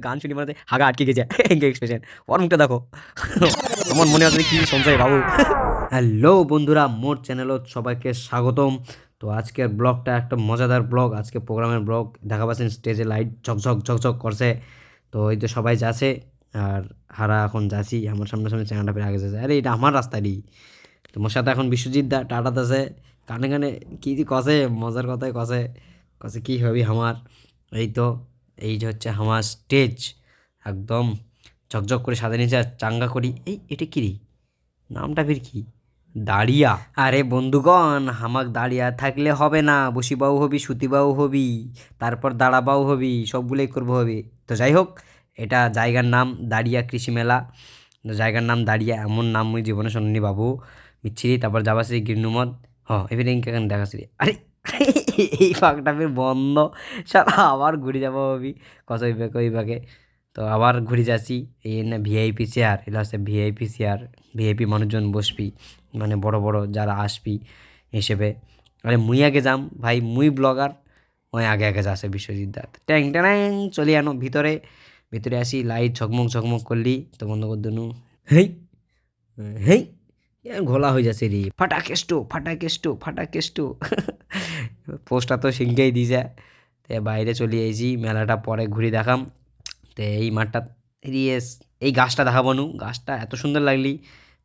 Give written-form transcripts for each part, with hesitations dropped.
গান শুনি মানে হাগা আটকে গেছে এঙ্গে এক্সপ্রেশন ওর মুখটা দেখো আমার মনে হচ্ছে কি সঞ্চয় বাবু। হ্যালো বন্ধুরা, মোর চ্যানেলত সবাইকে স্বাগতম। তো আজকের ব্লগটা একটা মজাদার ব্লগ, আজকে প্রোগ্রামের ব্লগ। দেখা পাচ্ছেন স্টেজে লাইট ঝকঝক ঝকঝক করছে। তো এই তো সবাই যাচ্ছে আর হারা এখন যাচ্ছি আমার সামনে সামনে চ্যানেলটা ফের আগে যাচ্ছে। আরে এটা আমার রাস্তারই। তোমার সাথে এখন বিশ্বজিৎ দা টাটাতে আছে, কানে কানে কী যে কষে, মজার কথায় কষে কষে কী হবি আমার। এই তো এইটা হচ্ছে আমার স্টেজ, একদম ঝকঝক করে সাদা নিচে চাঙ্গা করি। এটা কি রে, নামটা ফির কি? দাঁড়িয়া। আরে বন্ধুগণ, হামাক দাঁড়িয়া থাকলে হবে না, বসিবাও হবি, শুতিবাও হবি, তারপর দাঁড়াবাও হবি, সবগুলোই করবো হবি। তো যাই হোক, এটা জায়গার নাম দাঁড়িয়া কৃষি মেলা। জায়গার নাম দাঁড়িয়া, এমন নাম মুই জীবনে শুনিনি বাবু। মিচ্ছিরি তারপর যাবাসি গিরনুমত এবার কেন দেখাচ্ছি। আরে এই ফাঁকটা ফের বন্ধ, সারা আবার ঘুরে যাবো হবি কত ওইভাগে। তো আবার ঘুরে যাচ্ছি। এই না ভিআইপি চেয়ার, এগুলো হচ্ছে ভিআইপি চেয়ার, ভিআইপি মানুষজন বসবি, মানে বড় বড় যারা আসবি হিসেবে। আরে মুই আগে যাম ভাই, মুই ব্লগার, ওই আগে আগে যাচ্ছে বিশ্বজিৎ দা। ট্যাং ট্যাং চলি আনো ভিতরে। ভিতরে আসি, লাইট ঝকমক ঝকমক করলি তো বন্ধ করে দিনু। হেই হেই ঘোলা হয়ে যাচ্ছে রে, ফাটাকেস্টো ফাটাকেস্টো ফাটাকেস্টো পোস্টটা তো সিংকেই দিছে। তো বাইরে চলে আইছি, মেলাটা পরে ঘুরে দেখাম। তো এই মাঠটা রিয়েস, এই গাছটা দেখাবো নু, গাছটা এত সুন্দর লাগলি,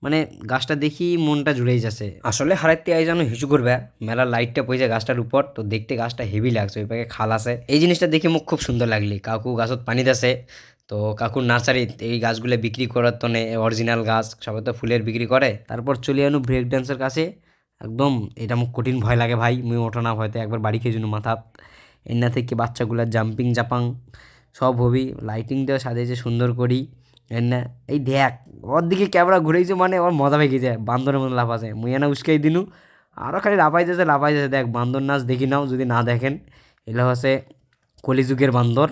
মানে গাছটা দেখি মনটা জুড়েই যাচ্ছে। আসলে হারাইতে আই যেন হিচু করবে, মেলার লাইটটা পড়েছে গাছটার উপর, তো দেখতে গাছটা হেভি লাগছে। ওই পাকে খাল আছে, এই জিনিসটা দেখে মুখ খুব সুন্দর লাগলি। কাকু গাছত পানি দিছে, তো কাকুর নার্সারিত এই গাছগুলো বিক্রি করার তো অরিজিনাল গাছ, সবাই তো ফুলের বিক্রি করে। তারপর চলে আনু ব্রেক ডান্সের কাছে। একদম এটা মুখ কঠিন ভয় লাগে ভাই, মুই ওঠো না ভয়তে, একবার বাড়ি খেয়ে জন্য মাথাত। এনা থেকে বাচ্চাগুলা জাম্পিং জাপাং সব হবি, লাইটিং দেওয়া সাজিয়েছে সুন্দর করি। এনা এই দেখ, ওর দিকে ক্যামেরা ঘুরেছে মানে ওর মজা পেয়ে যায়, বান্দরের মতো লাফাছে। মুই এনা উস্কাই দিনু, আরও খালি লাফাইতেছে লাফাইতেছে। দেখ বান্দর নাচ দেখি নাও যদি না দেখেন, এগুলো হচ্ছে কলিযুগের বান্দর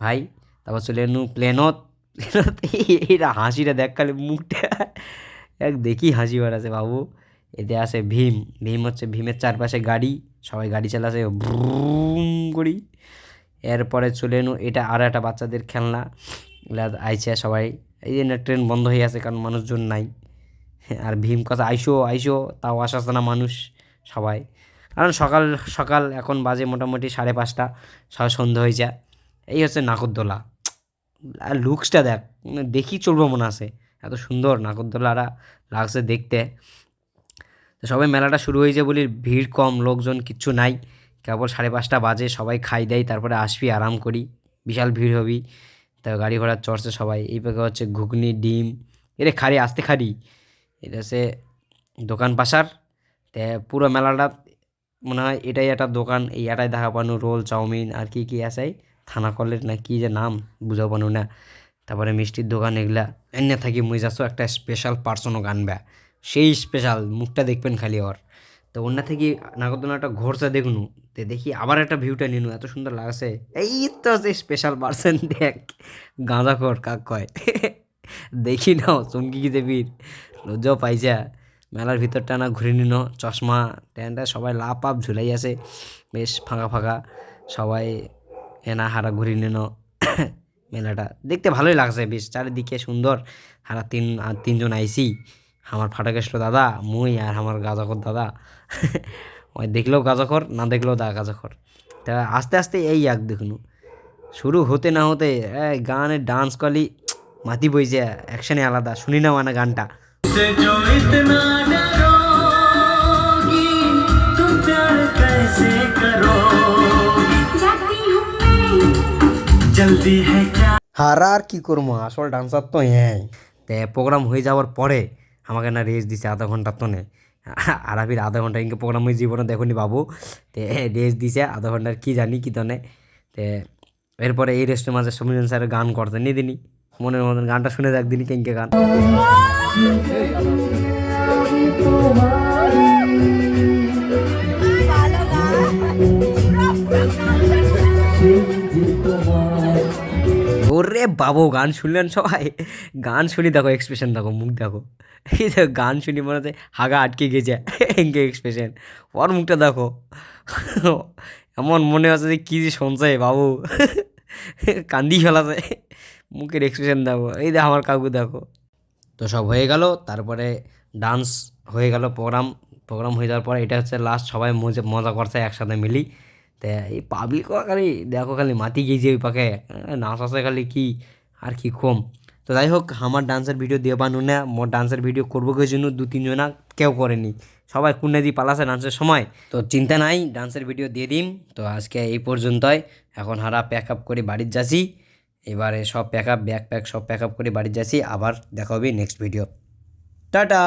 ভাই। তারপর চলে এনু প্লেনত। এইটা হাসিটা দেখ, খালি মুখটা এক দেখি হাসি বেড়াছে বাবু। এতে আছে ভীম, ভীম হচ্ছে ভীমের চারপাশে গাড়ি, সবাই গাড়ি চালাছে ভ্রুম করি। এরপরে চলে এনু এটা আরও একটা বাচ্চাদের খেলনা, এগুলা আইছে সবাই। এই যে ট্রেন বন্ধ হয়ে আছে কারণ মানুষজন নাই। আর ভীম কথা আইসো আইসো, তাও আসছে না মানুষ সবাই, কারণ সকাল সকাল এখন বাজে মোটামুটি 5:30, সবাই সন্ধ্যা হয়ে যায়। এই হচ্ছে নাগরদোলা, আর লুকসটা দেখ, মানে দেখি চলবো মনে আছে, এত সুন্দর নাগরদোলারা লাগছে দেখতে। তো সবাই মেলাটা শুরু হয়েছে বলি ভিড় কম, লোকজন কিচ্ছু নাই, কেবল 5:30 বাজে, সবাই খাই দেয় তারপরে আসবি আরাম করি, বিশাল ভিড় হবি। তো গাড়ি ঘোড়া চড়ছে সবাই। এই পাকে হচ্ছে ঘুগনি ডিম, এরে খারি আসতে খারি, এটা হচ্ছে দোকান পাশার। তে পুরো মেলাটা মনে হয় এটাই একটা দোকান, এই এটাই দেখা পানু রোল চাউমিন আর কি কি আছে, থানা কলের না কি যে নাম বুঝাও পানু না। তারপরে মিষ্টির দোকান এগুলা। এনে থাকি মুই যাচ্ছ একটা স্পেশাল পার্সনও গানবে, সেই স্পেশাল মুখটা দেখবেন খালি ওর। তো অন্য থেকে নাগরদোলাটা ঘোরছে দেখনু, তে দেখি আবার একটা ভিউটা নিনু, এত সুন্দর লাগছে। এই তো সেই স্পেশাল পার্সন দেখ, গাঁজাখোর কাক কয় দেখি নাও চমকি গিয়ে বীর, লজ্জাও পাইছা। মেলার ভিতরটা না ঘুরে নিন, চশমা ট্যান্ডা সবাই লাভ আপ ঝুলাই আছে, বেশ ফাঁকা ফাঁকা সবাই। এনা হারা ঘুরে নিন মেলাটা দেখতে ভালোই লাগছে, বেশ চারিদিকে সুন্দর। হারা তিনজন আইসি, আমার ফাটাকেষ্ট দাদা, মুই আর আমার গাজাখর দাদা। ওই দেখলেও গাজাখর, না দেখলেও গাজাখর। তা আস্তে আস্তে এই এক দেখুন, শুরু হতে না হতে গানে ডান্স কলি মাতি বইছে, অ্যাকশনে আলাদা। শুনি না মানে গানটা। হার আর কি করবো, আসল ডান্সার তো হ্যাঁ। তে প্রোগ্রাম হয়ে যাওয়ার পরে আমাকে না রেস্ট দিছে আধা ঘন্টার তনে। আর আবির আধা ঘন্টা ইনকে প্রোগ্রাম হয়ে জীবনে দেখুনি বাবু। তে রেস্ট দিছে আধা ঘন্টার, কি জানি কি তনে। তে এরপরে এই রেস্টের মাঝে সমীরণ স্যারের গান করতে নিয়ে দিনই, মনের মতন গানটা শুনে দেখ দিনই কেঙ্কে গান। ওরে বাবু গান শুনলেন সবাই, গান শুনি দেখো এক্সপ্রেশন দেখো, মুখ দেখো। এই দেখো গান শুনি মনে হচ্ছে হাগা আটকে গেছে এঙ্গে এক্সপ্রেশন, ওর মুখটা দেখো। এমন মনে হচ্ছে যে কী যে শুনছে বাবু। কান্দি ফেলাছে, মুখের এক্সপ্রেশন দেখো, এই দেখো আমার কাকু দেখো। তো সব হয়ে গেল, তারপরে ডান্স হয়ে গেল, প্রোগ্রাম হয়ে যাওয়ার পর এটা হচ্ছে লাস্ট, সবাই মজা মজা করছে একসাথে মিলি। তো এই পাবলিকও খালি দেখো খালি মাতি গিয়েছে ওই পাকে, নাচ আছে খালি কি আর কি কম। তো যাই হোক, আমার ডান্সের ভিডিও দিয়ে বানু না, মোর ডান্সের ভিডিও করবো কে জন্য 2-3 জনা কেউ করেনি, সবাই কুন্নে দিয়ে পালাছে ডান্সের সময়। তো চিন্তা নাই, ডান্সের ভিডিও দিয়ে দিম। তো আজকে এই পর্যন্তই, এখন হারা প্যাক আপ করে বাড়ির যাচ্ছি। এবারে সব প্যাক আপ, ব্যাগ প্যাক সব প্যাক আপ করে বাড়ির যাচ্ছি, আবার দেখা হবে নেক্সট ভিডিও। টাটা।